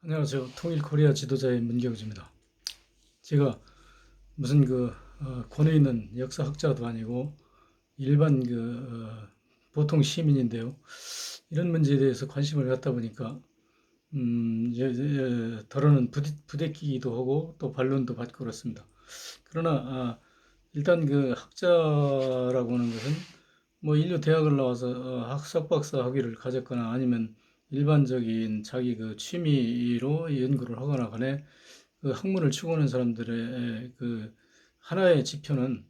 안녕하세요. 통일 코리아 지도자의 문경주입니다. 제가 무슨 권위 있는 역사학자도 아니고 일반 보통 시민인데요. 이런 문제에 대해서 관심을 갖다 보니까 덜어는 부대끼기도 하고 또 반론도 받고 그렇습니다. 그러나 일단 그 학자라고 하는 것은 뭐 인류 대학을 나와서 석박사 학위를 가졌거나 아니면 일반적인 자기 그 취미로 연구를 하거나 간에 그 학문을 추구하는 사람들의 그 하나의 지표는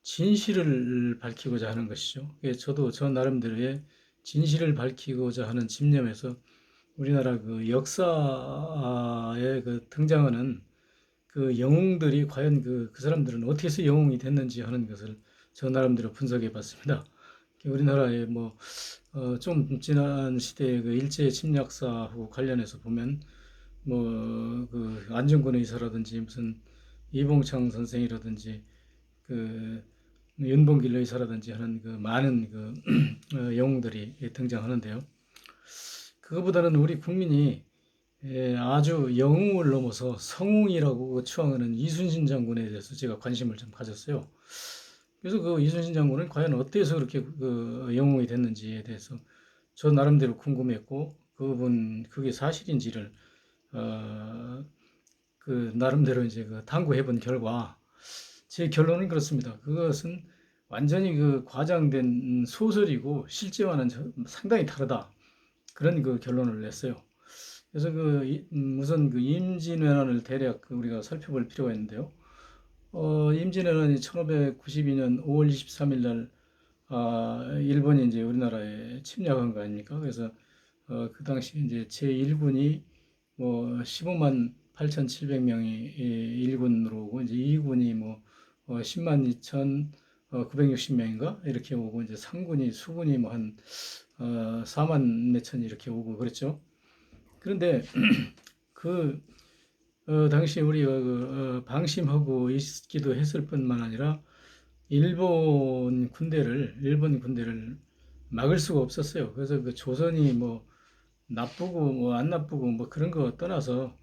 진실을 밝히고자 하는 것이죠. 저도 저 나름대로의 진실을 밝히고자 하는 집념에서 우리나라 그 역사에 그 등장하는 그 영웅들이 과연 그 사람들은 어떻게 해서 영웅이 됐는지 하는 것을 저 나름대로 분석해 봤습니다. 우리나라의 좀 지난 시대의 그 일제 침략사하고 관련해서 보면 그 안중근 의사라든지 무슨 이봉창 선생이라든지 그 윤봉길 의사라든지 하는 그 많은 영웅들이 등장하는데요. 그거보다는 우리 국민이 아주 영웅을 넘어서 성웅이라고 추앙하는 이순신 장군에 대해서 제가 관심을 좀 가졌어요. 그래서 그 이순신 장군은 과연 어때서 그렇게 그 영웅이 됐는지에 대해서 저 나름대로 궁금했고 그게 사실인지를 어, 그 나름대로 이제 그 탐구해본 결과 제 결론은 그렇습니다. 그것은 완전히 그 과장된 소설이고 실제와는 상당히 다르다. 그런 그 결론을 냈어요. 그래서 우선 그 임진왜란을 대략 우리가 살펴볼 필요가 있는데요. 임진왜란이 1592년 5월 23일 날 일본이 이제 우리나라에 침략한 거 아닙니까? 그래서 그 당시 이제 제1군이 뭐 15만 8,700명이 일군으로 오고 이제 2군이 10만 2천 960명인가 이렇게 오고 이제 3군이 수군이 뭐 한 4만 몇천 이렇게 오고 그랬죠. 그런데 그 당시 우리가 방심하고 있기도 했을 뿐만 아니라 일본 군대를 막을 수가 없었어요. 그래서 그 조선이 뭐 나쁘고 뭐 안 나쁘고 뭐 그런 거 떠나서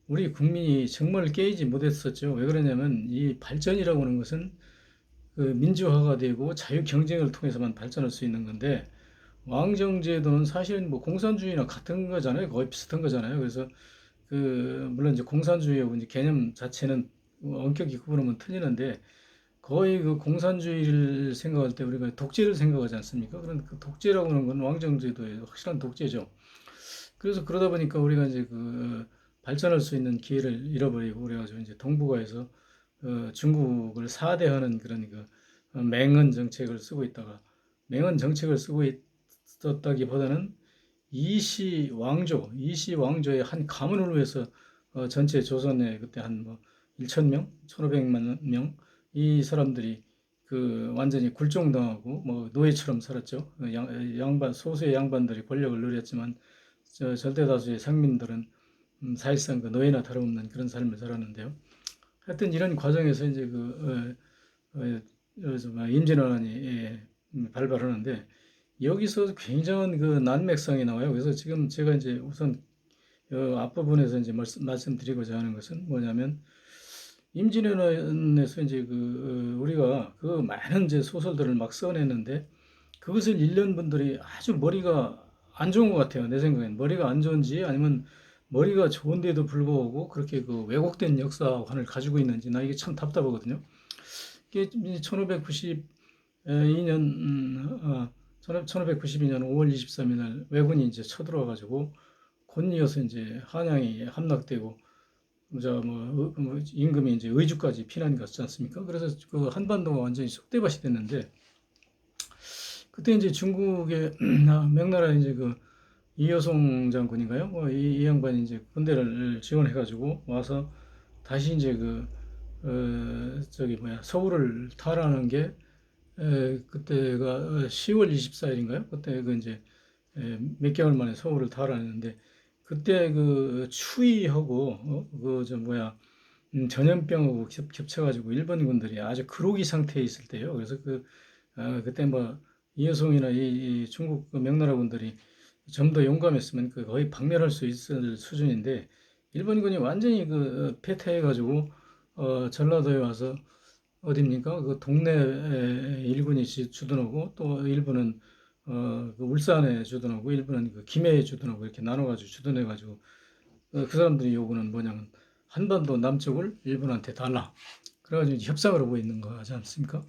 우리 국민이 정말 깨이지 못했었죠. 왜 그러냐면 이 발전이라고 하는 것은 그 민주화가 되고 자유 경쟁을 통해서만 발전할 수 있는 건데 왕정제도는 사실은 뭐 공산주의나 같은 거잖아요. 거의 비슷한 거잖아요. 그래서 물론 이제 공산주의하고 이제 개념 자체는 엄격히 구분하면 틀리는데 거의 그 공산주의를 생각할 때 우리가 독재를 생각하지 않습니까? 그런 그 독재라고 하는 건 왕정제도의 확실한 독재죠. 그래서 그러다 보니까 우리가 이제 발전할 수 있는 기회를 잃어버리고 그래가지고 이제 동북아에서 중국을 사대하는 그런 맹언 정책을 쓰고 있다가 맹언 정책을 쓰고 있었다기보다는 이시 왕조의 한 가문을 위해서 전체 조선의 그때 한 뭐 1,000명, 1,500만 명 이 사람들이 그 완전히 굴종당하고 뭐 노예처럼 살았죠. 양반 소수의 양반들이 권력을 누렸지만 절대 다수의 상민들은 사실상 그 노예나 다름없는 그런 삶을 살았는데요. 하여튼 이런 과정에서 이제 임진왜란이 발발하는데 여기서 굉장한 그 난맥상이 나와요. 그래서 지금 제가 이제 우선 앞부분에서 이제 말씀드리고자 하는 것은 뭐냐면 임진왜란에서 이제 우리가 그 많은 이제 소설들을 막 써냈는데 그것을 읽는 분들이 아주 머리가 안 좋은 것 같아요. 내 생각엔 머리가 안 좋은지 아니면 머리가 좋은데도 불구하고 그렇게 그 왜곡된 역사관을 가지고 있는지 나 이게 참 답답하거든요. 이게 1592년 1592년 5월 23일 날 왜군이 이제 쳐들어와 가지고 곧이어서 이제 한양이 함락되고 임금이 이제 의주까지 피난 갔지 않습니까? 그래서 그 한반도가 완전히 쑥대밭이 됐는데 그때 이제 중국의 명나라 이제 이여송 장군인가요? 이 양반이 이제 군대를 지원해가지고 와서 다시 이제 서울을 탈환한 게 그때가 10월 24일인가요? 그때 이제 몇 개월 만에 서울을 탈환했는데 그때 추위하고 전염병하고 겹쳐가지고 일본 군들이 아주 그로기 상태에 있을 때요. 그래서 그때 뭐 이여송이나 이 중국 명나라 군들이 좀 더 용감했으면 거의 박멸할 수 있을 수준인데 일본군이 완전히 그 패퇴해가지고 전라도에 와서 어딥니까? 그 동네 일군이 주둔하고 또 일부는 그 울산에 주둔하고 일부는 그 김해에 주둔하고 이렇게 나눠가지고 주둔해가지고 그 사람들이 요구는 뭐냐면 한반도 남쪽을 일본한테 달라. 그래가지고 이제 협상을 하고 있는 거 하지 않습니까?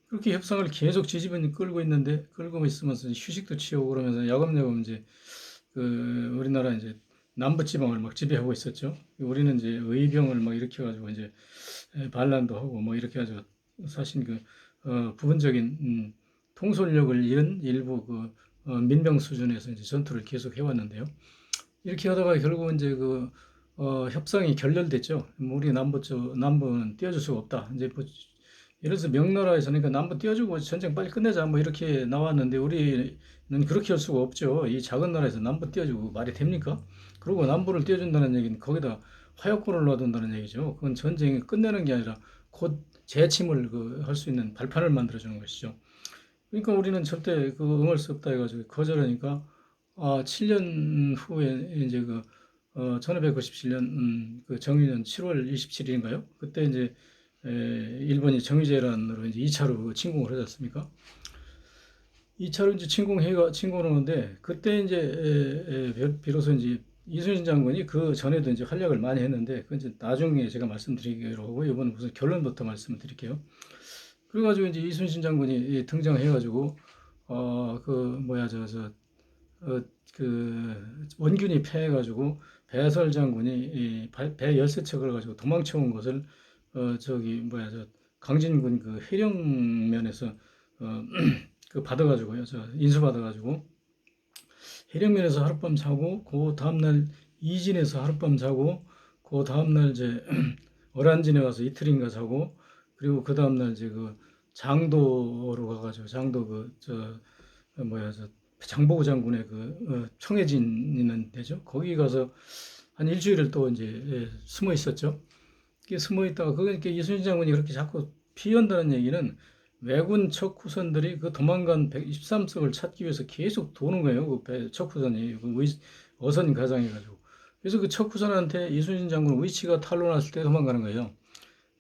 그렇게 협상을 계속 지지분이 끌고 있는데 끌고 있으면서 휴식도 취하고 그러면서 야금야금 이제 그 우리나라 이제 남부 지방을 막 지배하고 있었죠. 우리는 이제 의병을 막 일으켜가지고 이제 반란도 하고 뭐 이렇게 해가지고 사실 그 부분적인 통솔력을 잃은 일부 그 민병 수준에서 이제 전투를 계속 해왔는데요. 이렇게 하다가 결국 이제 그 협상이 결렬됐죠. 뭐 우리 남부는 띄워줄 수가 없다. 이제 뭐 예를 들어서 명나라에서는 그러니까 남부 띄워주고 전쟁 빨리 끝내자 뭐 이렇게 나왔는데 우리는 그렇게 할 수가 없죠. 이 작은 나라에서 남부 띄워주고 말이 됩니까? 그리고 남부를 띄워준다는 얘기는 거기다 화약고를 놔둔다는 얘기죠. 그건 전쟁이 끝내는 게 아니라 곧 재침을 그 할 수 있는 발판을 만들어주는 것이죠. 그러니까 우리는 절대 그 응할 수 없다 해가지고 거절하니까 7년 후에 이제 그 1597년 그 정유년 7월 27일인가요? 그때 이제 일본이 정유재란으로 이제 2차로 침공을 하지 않습니까? 2차로 이제 침공을 하는데 그때 이제 비로소 이제 이순신 장군이 그 전에도 이제 활약을 많이 했는데 그 이제 나중에 제가 말씀드리기로 하고 이번 무슨 결론부터 말씀을 드릴게요. 그래가지고 이제 이순신 장군이 등장해가지고 그 뭐야 그 원균이 패해가지고 배설 장군이 배 열세척을 가지고 도망쳐온 것을 저기 뭐야 강진군 그 해령면에서 어, 그 받아가지고요 저 인수 받아가지고 해령면에서 하룻밤 자고 그 다음날 이진에서 하룻밤 자고 그 다음날 이제 어란진에 가서 이틀인가 자고 그리고 그 다음날 이제 그 장도로 가가지고 장도 그저 뭐야 장보고 장군의 그 청해진 있는 데죠. 거기 가서 한 일주일을 또 이제 숨어 있었죠. 숨어 있다가 그러니까 이순신 장군이 그렇게 자꾸 피한다는 얘기는 왜군 척후선들이 그 도망간 113석을 찾기 위해서 계속 도는 거예요. 그 척후선이 어선 가장해가지고. 그래서 그 척후선한테 이순신 장군 위치가 탄로났을 때 도망가는 거예요.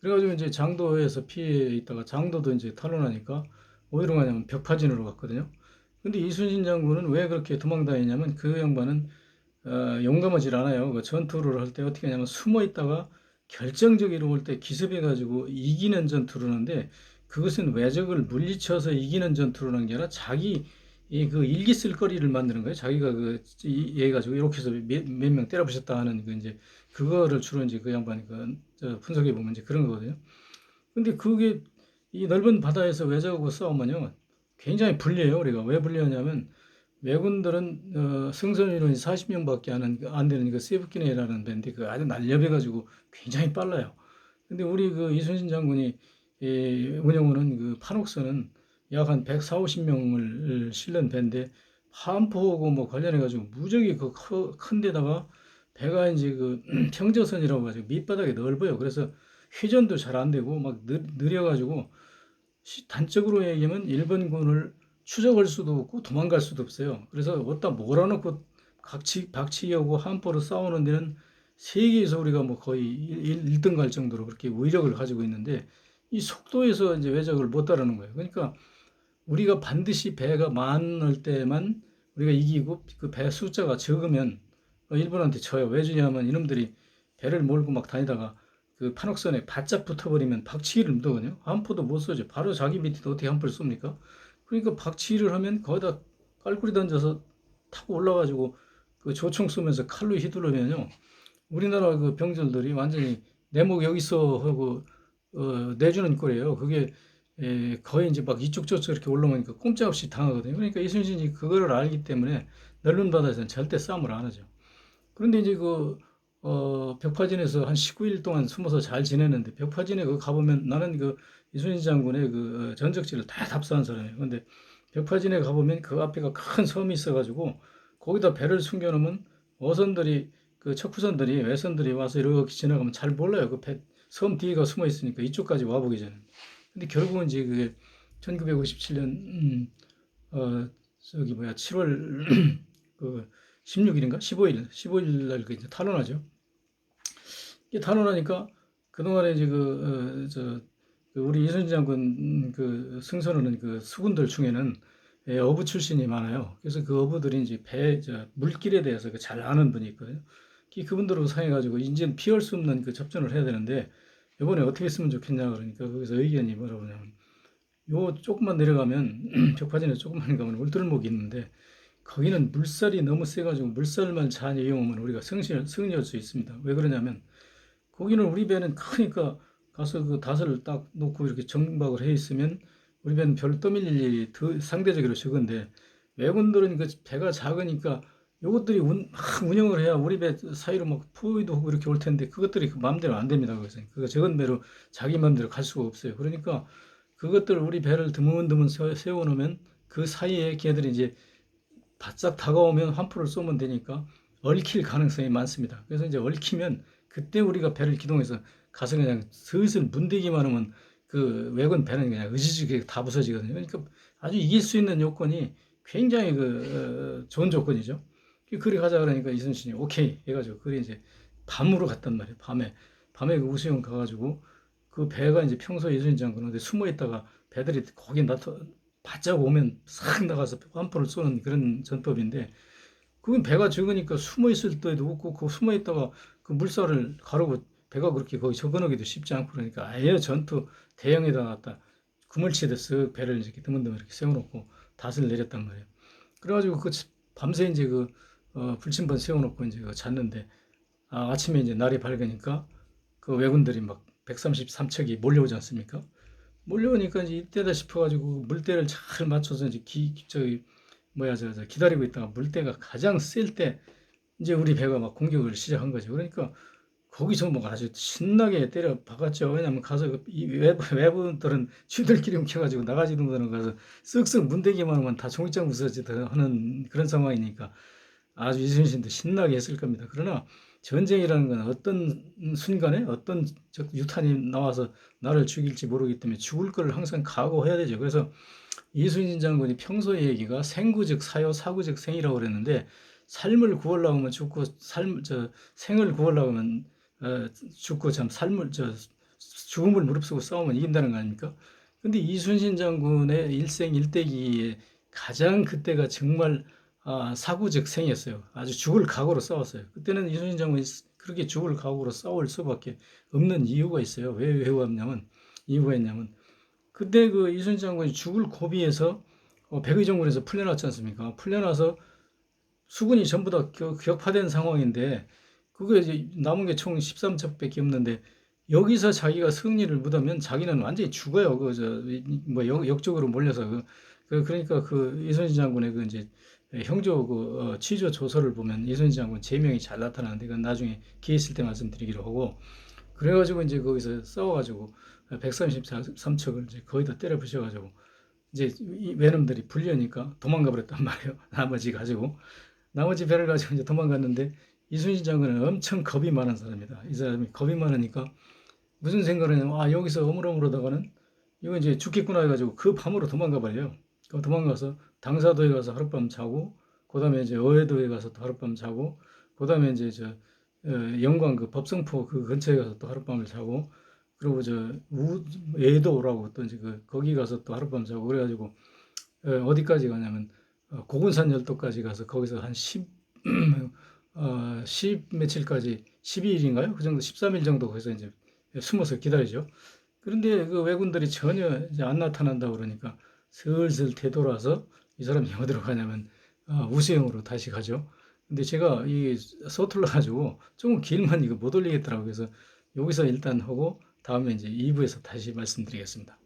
그래가지고 이제 장도에서 피해 있다가 장도도 이제 탄로나니까 어디로 가냐면 벽파진으로 갔거든요. 근데 이순신 장군은 왜 그렇게 도망다니냐면 그 양반은 용감하지 않아요. 그 전투를 할 때 어떻게 하냐면 숨어 있다가 결정적으로 올 때 기습해가지고 이기는 전투를 하는데 그것은 외적을 물리쳐서 이기는 전투를 하는 게 아니라 자기 그 일기 쓸 거리를 만드는 거예요. 자기가 해가지고 이렇게 해서 몇 명 때려부셨다 하는 그 이제 그거를 주로 이제 그 양반이 분석해 보면 이제 그런 거거든요. 근데 그게 이 넓은 바다에서 외적하고 싸우면요 굉장히 불리해요. 우리가 왜 불리하냐면 왜군들은 승선 인원이 40명밖에 안 되는 그 세브키네라는 배인데 그 아주 날렵해가지고 굉장히 빨라요. 근데 우리 그 이순신 장군이 운영하는 그 판옥선은 약 한 140, 50명을 실는 배인데 함포하고 뭐 관련해가지고 무지하게 그 큰 데다가 배가 이제 그 평저선이라고 가지고 밑바닥이 넓어요. 그래서 회전도 잘 안 되고 막 느려가지고 단적으로 얘기하면 일본군을 추적할 수도 없고 도망갈 수도 없어요. 그래서 어디다 몰아놓고 박치기하고 함포로 싸우는 데는 세계에서 우리가 뭐 거의 1등 갈 정도로 그렇게 위력을 가지고 있는데 이 속도에서 이제 외적을 못 따르는 거예요. 그러니까 우리가 반드시 배가 많을 때만 우리가 이기고 그 배 숫자가 적으면 일본한테 져요. 왜 주냐면 이놈들이 배를 몰고 막 다니다가 그 판옥선에 바짝 붙어버리면 박치기를 못하거든요. 함포도 못 쏘죠. 바로 자기 밑에도 어떻게 함포를 쏩니까? 그러니까 박치기를 하면 거기다 깔꾸리 던져서 타고 올라가지고 그 조총 쏘면서 칼로 휘두르면요. 우리나라 그 병졸들이 완전히 내 목 여기 있어 하고 내주는 꼴이에요. 그게 거의 이제 막 이쪽 저쪽 이렇게 올라오니까 꼼짝없이 당하거든요. 그러니까 이순신이 그거를 알기 때문에 넓은 바다에서는 절대 싸움을 안 하죠. 그런데 이제 벽파진에서 한 19일 동안 숨어서 잘 지내는데 벽파진에 그 가보면 나는 그 이순신 장군의 그 전적지를 다 답사한 사람이에요. 근데 벽파진에 가보면 그 앞에가 큰 섬이 있어가지고 거기다 배를 숨겨놓으면 어선들이 그 척후선들이 외선들이 와서 이렇게 지나가면 잘 몰라요. 그 섬 뒤에가 숨어 있으니까 이쪽까지 와보기 전에. 근데 결국은 이제 그게 1957년 저기 뭐야 7월 그 16일인가 15일 날 그 이제 탄원하죠. 이게 단원하니까 그동안에 이제 그 우리 이순신 장군 그 승선하는 그 수군들 중에는 어부 출신이 많아요. 그래서 그 어부들이 이제 물길에 대해서 잘 아는 분이 있거든요. 그분들하고 상해가지고 이제는 피할 수 없는 그 접전을 해야 되는데 이번에 어떻게 했으면 좋겠냐 그러니까 거기서 의견이 뭐라고 하냐면 요 조금만 내려가면 벽파진에 조금만 가면 울두루목이 있는데 거기는 물살이 너무 세가지고 물살만 잘 이용하면 우리가 승리할 수 있습니다. 왜 그러냐면 거기는 우리 배는 크니까 가서 그 닷을 딱 놓고 이렇게 정박을 해 있으면 우리 배는 별로 떠밀릴 일이 상대적으로 적은데 외군들은 그 배가 작으니까 요것들이 막 운영을 해야 우리 배 사이로 막 포위도 하고 이렇게 올 텐데 그것들이 그 마음대로 안 됩니다. 그래서 그 적은 배로 자기 마음대로 갈 수가 없어요. 그러니까 그것들 우리 배를 드문드문 세워놓으면 그 사이에 걔들이 이제 바짝 다가오면 환포를 쏘면 되니까 얽힐 가능성이 많습니다. 그래서 이제 얽히면 그때 우리가 배를 기동해서 가서 그냥 슬슬 문대기만 하면 그 외군 배는 그냥 의지직에 다 부서지거든요. 그러니까 아주 이길 수 있는 요건이 굉장히 좋은 조건이죠. 그리 가자 그러니까 이순신이 오케이 해가지고 그리 이제 밤으로 갔단 말이에요. 밤에 그 우수영 가가지고 그 배가 이제 평소에 이순신 장군은 숨어 있다가 배들이 거기 바짝 오면 싹 나가서 환포를 쏘는 그런 전법인데 그건 배가 적으니까 숨어 있을 때도 없고 그 숨어 있다가 그 물살을 가르고 배가 그렇게 거기 접근하기도 쉽지 않고 그러니까 아예 전투 대형에다 놨다 구물치듯 쓱 배를 이렇게 드문드문 이렇게 세워놓고 닷을 내렸단 말이에요. 그래가지고 그 밤새 이제 불침번 세워놓고 이제 잤는데 아침에 이제 날이 밝으니까 그 왜군들이 막 133척이 몰려오지 않습니까? 몰려오니까 이제 이때다 싶어가지고 물때를 잘 맞춰서 이제 기다리고 있다가 물때가 가장 셀 때 이제 우리 배가 막 공격을 시작한 거죠. 그러니까 거기서 뭐 아주 신나게 때려 박았죠. 왜냐면 가서 이 외부들은 쥐들끼리 뭉쳐가지고 나가지도 못하는 가서 쓱쓱 문대기만 하면 다 종이장 부서지듯 하는 그런 상황이니까 아주 이순신도 신나게 했을 겁니다. 그러나 전쟁이라는 건 어떤 순간에 어떤 유탄이 나와서 나를 죽일지 모르기 때문에 죽을 걸 항상 각오해야 되죠. 그래서 이순신 장군이 평소에 얘기가 생구즉 사요, 사구즉 생이라고 그랬는데 삶을 구하려고 하면 죽고 생을 구하려고 하면 죽고 참 죽음을 무릅쓰고 싸우면 이긴다는 거 아닙니까? 근데 이순신 장군의 일생일대기에 가장 그때가 정말 사구즉 생이었어요. 아주 죽을 각오로 싸웠어요. 그때는 이순신 장군이 그렇게 죽을 각오로 싸울 수밖에 없는 이유가 있어요. 왜 왔냐면 이유가 있냐면 그때 그 이순신 장군이 죽을 고비에서 백의정군에서 풀려났지 않습니까? 풀려나서 수군이 전부 다 격파된 상황인데 그게 이제 남은 게 총 13척밖에 없는데 여기서 자기가 승리를 묻으면 자기는 완전히 죽어요. 뭐 역적으로 몰려서 그러니까 그 이순신 장군의 그 이제 형조 취조 조서를 보면 이순신 장군 제명이 잘 나타나는데 그건 나중에 기회 있을 때 말씀드리기로 하고 그래가지고 이제 거기서 싸워가지고 133척을 이제 거의 다 때려 부셔가지고 이제 이 외놈들이 불려니까 도망가 버렸단 말이에요. 나머지 배를 가지고 이제 도망갔는데 이순신 장군은 엄청 겁이 많은 사람이다. 이 사람이 겁이 많으니까 무슨 생각을 했냐면 여기서 어물어물하다가는 이거 이제 죽겠구나 해가지고 그 밤으로 도망가 버려요. 도망가서 당사도에 가서 하룻밤 자고 그다음에 이제 어해도에 가서 또 하룻밤 자고 그다음에 이제 영광 그 법성포 그 근처에 가서 또 하룻밤을 자고 그리고 예도라고 또 이제 거기 가서 또 하룻밤 자고 그래가지고 어디까지 가냐면 고군산 열도까지 가서 거기서 한 10 며칠까지 12일인가요? 그 정도 13일 정도 거기서 이제 숨어서 기다리죠. 그런데 그 왜군들이 전혀 이제 안 나타난다 그러니까 슬슬 되돌아서 이 사람이 어디로 가냐면 우수영으로 다시 가죠. 근데 제가 이 서툴러 가지고 조금 길면 이거 못 올리겠더라고요. 그래서 여기서 일단 하고 다음에 이제 2부에서 다시 말씀드리겠습니다.